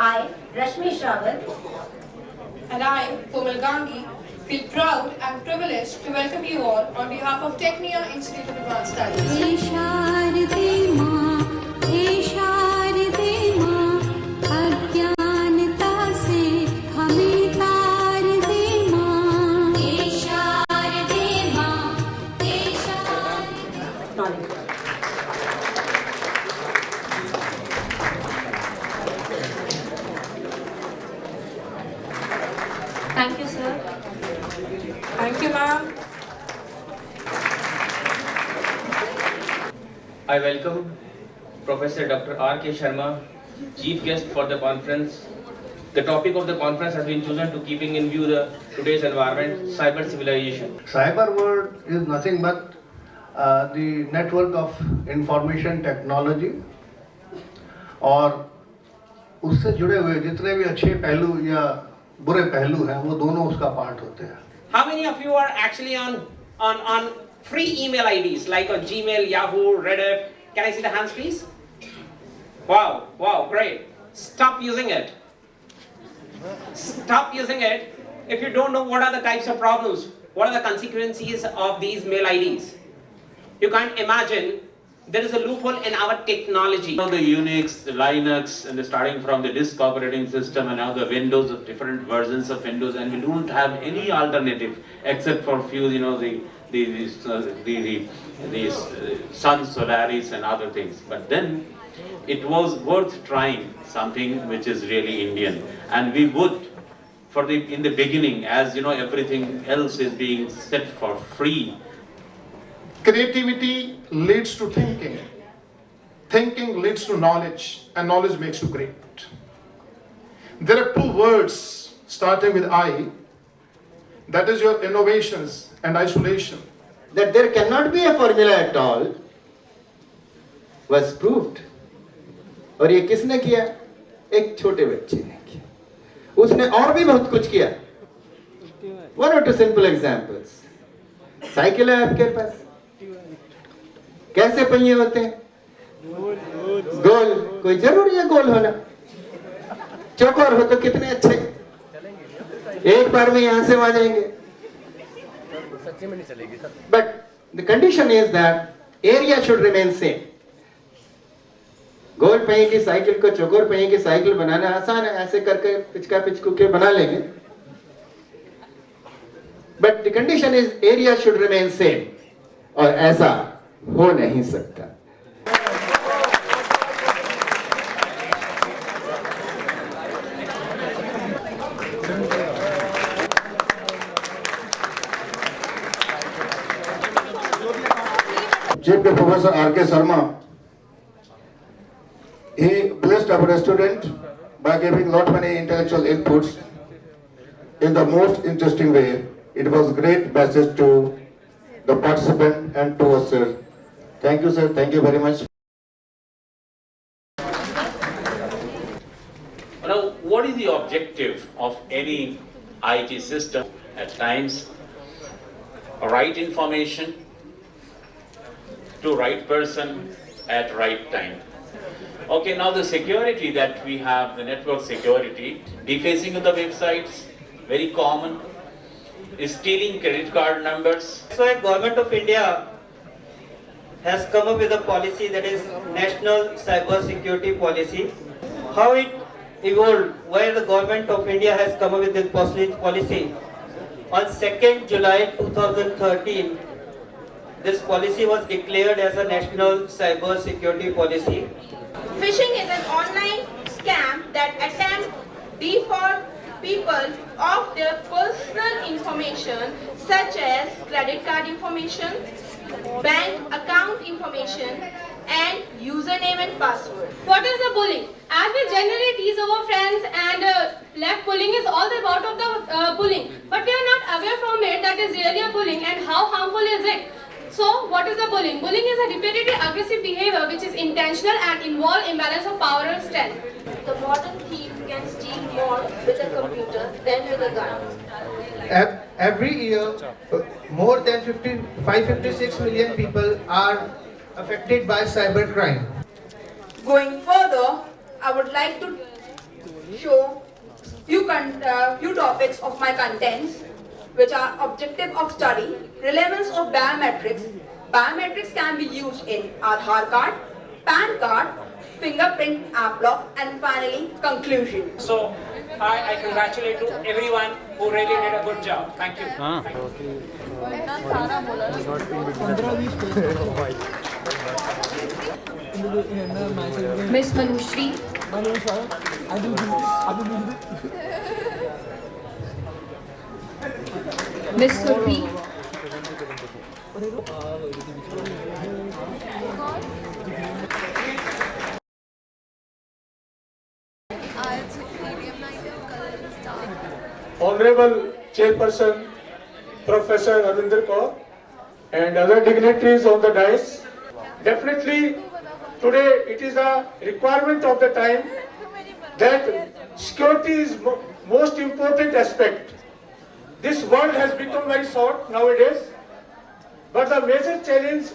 I, Rashmi Shrawat, and I, Komal Gangi, feel proud and privileged to welcome you all on behalf of Technia Institute of Advanced Studies. Thank you, sir. Thank you, ma'am. I welcome Professor Dr. R.K. Sharma, Chief Guest for the conference. The topic of the conference has been chosen to keeping in view today's environment, cyber civilization. Cyber world is nothing but the network of information technology और उससे जुड़े हुए जितने भी अच्छे पहलू या बुरे पहलू हैं वो दोनों उसका पार्ट होते हैं. How many of you are actually on free email IDs like on Gmail, Yahoo, Reddit? Can I see the hands, please? Wow, great. Stop using it. Stop using it. If you don't know what are the types of problems, what are the consequences of these mail IDs, you can't imagine. There is a loophole in our technology. The Unix, the Linux, and starting from the disk operating system and now the Windows, of different versions of Windows, and we don't have any alternative except for few, the Sun, Solaris, and other things. But then it was worth trying something which is really Indian, and we would, in the beginning, as everything else is being set for free. Creativity leads to thinking. Thinking leads to knowledge, and knowledge makes you great. There are two words starting with I. That is your innovations and isolation. That there cannot be a formula at all was proved. और ये किसने किया? एक छोटे बच्चे ने किया. उसने और भी बहुत कुछ किया. One or two simple examples. Cycle है आपके पास. कैसे पहिए होते हैं? गोल. कोई जरूरी है गोल होना? चौकोर हो तो कितने अच्छे. एक बार में यहां से वहां जाएंगे. But the condition is that area should remain same. गोल पहिए की साइकिल को चौकोर पहिए की साइकिल बनाना आसान है. ऐसे करके पिचका पिचकू के बना लेंगे. But the condition is area should remain same. और ऐसा हो नहीं सकता. Chief Professor R.K. Sharma, he blessed our student by giving lot many intellectual inputs in the most interesting way. It was great message to the participant and to us, sir. Thank you, sir. Thank you very much. Now, what is the objective of any IT system? At times, right information to right person at right time. Okay, now the security that we have, the network security, defacing of the websites, very common. Stealing credit card numbers. That's why Government of India has come up with a policy, that is National Cyber Security Policy. How it evolved, why the Government of India has come up with this policy. On 2nd July 2013, this policy was declared as a National Cyber Security Policy. Phishing is an online scam that attempts to defraud people of their personal information such as credit card information, bank account information, and username and password. What is the bullying? As we generally tease our friends and left bullying is all about of the bullying, but we are not aware from it that is really a bullying and how harmful is it. So what is the bullying? Bullying is a repetitive aggressive behavior which is intentional and involve imbalance of power and strength. The modern thief can steal more with a computer than with a gun. Every year, more than 556 million people are affected by cybercrime. Going further, I would like to show few topics of my contents, which are objective of study, relevance of biometrics. Biometrics can be used in Aadhaar card, PAN card, fingerprint app lock, and finally conclusion. So I congratulate to everyone who really did a good job. Thank you. Miss Manushri. Miss Surbi. Honorable Chairperson Professor Arvinder Kaur and other dignitaries on the dais. Definitely today it is a requirement of the time that security is most important aspect. This world has become very short nowadays, but the major challenge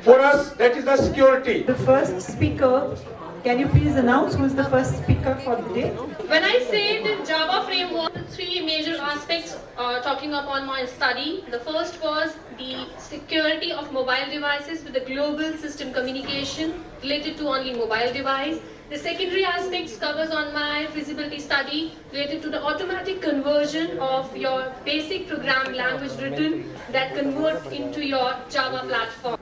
for us, that is the security. The first speaker, can you please announce who is the first speaker for the day? When I say the Java framework, three major aspects talking upon my study. The first was the security of mobile devices with the global system communication related to only mobile device. The secondary aspects covers on my feasibility study related to the automatic conversion of your basic program language written that convert into your Java platform.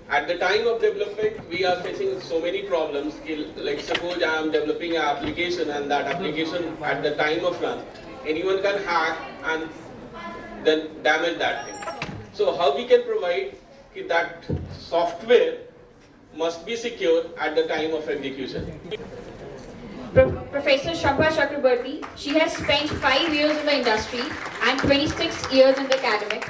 At the time of development, we are facing so many problems. Like suppose I am developing an application and that application at the time of run, anyone can hack and then damage that thing. So how we can provide that software must be secure at the time of execution. Professor Shambha Chakrabarti. She has spent 5 years in the industry and 26 years in the academic.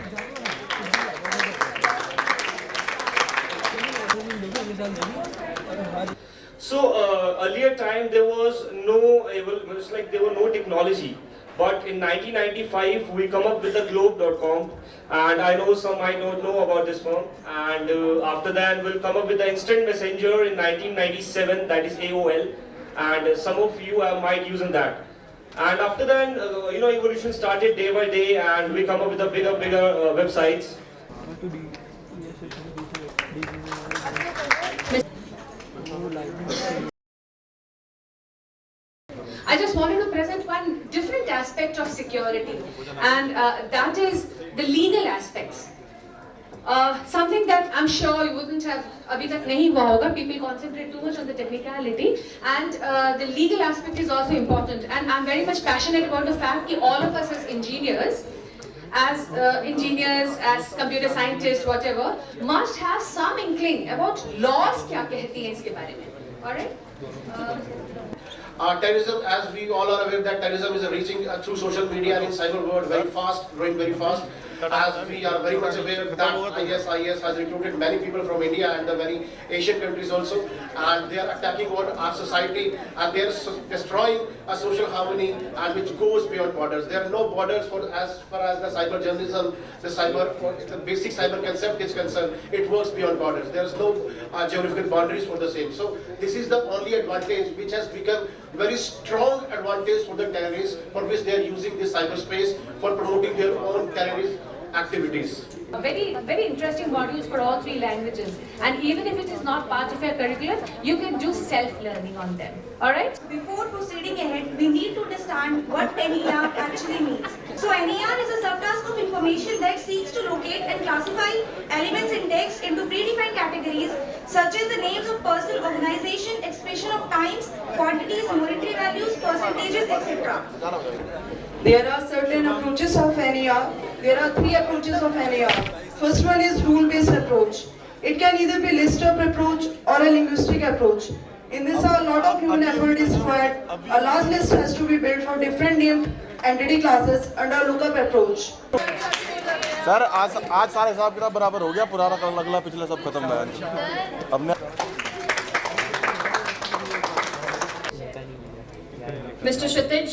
So earlier time there was no, it's like there were no technology. But in 1995 we come up with the globe.com, and I know some might not know about this firm. And after that we'll come up with the instant messenger in 1997, that is AOL, and some of you might using that. And after that, evolution started day by day, and we come up with the bigger websites. I just wanted to present one different aspect of security, and that is the legal aspects. Something that I'm sure you wouldn't have abhi tak nahi hua hoga. People concentrate too much on the technicality, and the legal aspect is also important. And I'm very much passionate about the fact that all of us as engineers, as computer scientists, whatever, must have some inkling about laws kya kehti hain iske bare mein. All right. Terrorism, as we all are aware that terrorism is reaching through social media and in cyber world very fast, growing very fast. As we are very much aware that IS has recruited many people from India and the many Asian countries also, and they are attacking our society, and they are destroying a social harmony, and which goes beyond borders. There are no borders for as far as the cyber journalism, the basic cyber concept is concerned. It works beyond borders. There is no geographical boundaries for the same. So this is the only advantage which has become very strong advantage for the terrorists, for which they are using this cyberspace for promoting their own terrorist activities. Very, very interesting modules for all 3 languages. And even if it is not part of your curriculum, you can do self-learning on them. Alright? Before proceeding ahead, we need to understand what NER actually means. So NER is a subtask of information that seeks to locate and classify elements in text into predefined categories such as the names of person, organization, expression of times, quantities, monetary values, percentages, etc. There are certain approaches of NER. There are 3 approaches of NER. First one is rule-based approach. It can either be list-up approach or a linguistic approach. In this, a lot of human effort is required. A large list has to be built for different named entity classes under lookup approach. Sir आज सारा हिसाब किताब बराबर हो गया, पुराना कल अगला पिछला सब खत्म है अब Mr. Kshitij.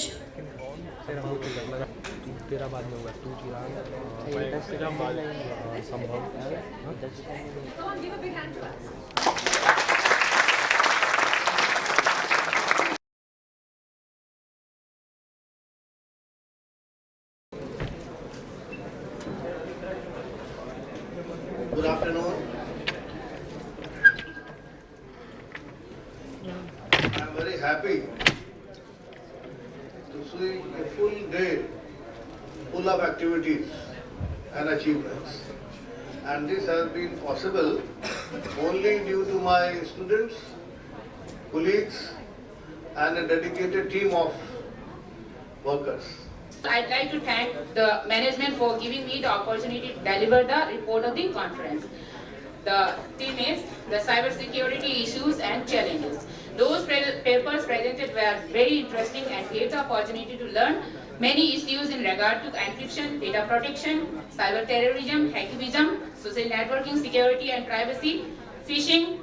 तेरा बाद में होगा तू तेरा संभव Come on, give a big hand to us. afternoon. I'm very happy to see a full day full of activities and achievements. And this has been possible only due to my students, colleagues, and a dedicated team of workers. I'd like to thank the management for giving me the opportunity to deliver the report of the conference. The theme is the cybersecurity issues and challenges. Those papers presented were very interesting and gave the opportunity to learn many issues in regard to encryption, data protection, cyber terrorism, hacktivism, social networking, security and privacy, phishing,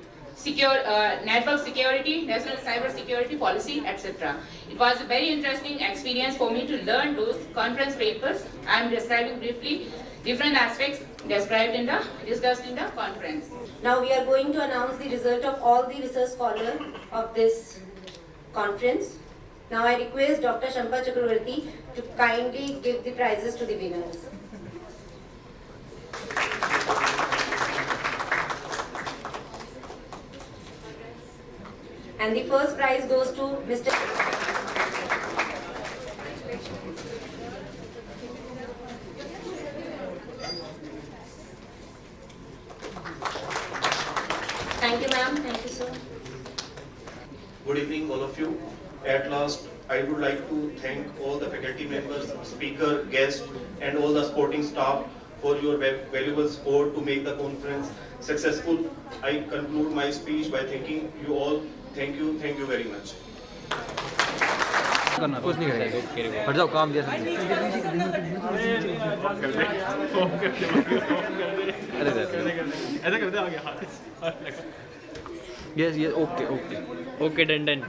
network security, national cyber security policy, etc. It was a very interesting experience for me to learn those conference papers. I am describing briefly different aspects discussed in the conference. Now we are going to announce the result of all the research scholars of this conference. Now I request Dr. Shampa Chakravarti to kindly give the prizes to the winners. And the first prize goes to Mr. Thank you, ma'am. Thank you, sir. Good evening, all of you. At last, I would like to thank all the faculty members, speaker, guests, and all the supporting staff for your valuable support to make the conference successful. I conclude my speech by thanking you all. Thank you very much. करना कुछ नहीं करेंगे हट जाओ काम दिया ऐसा करते आगे हाथ यस ओके डन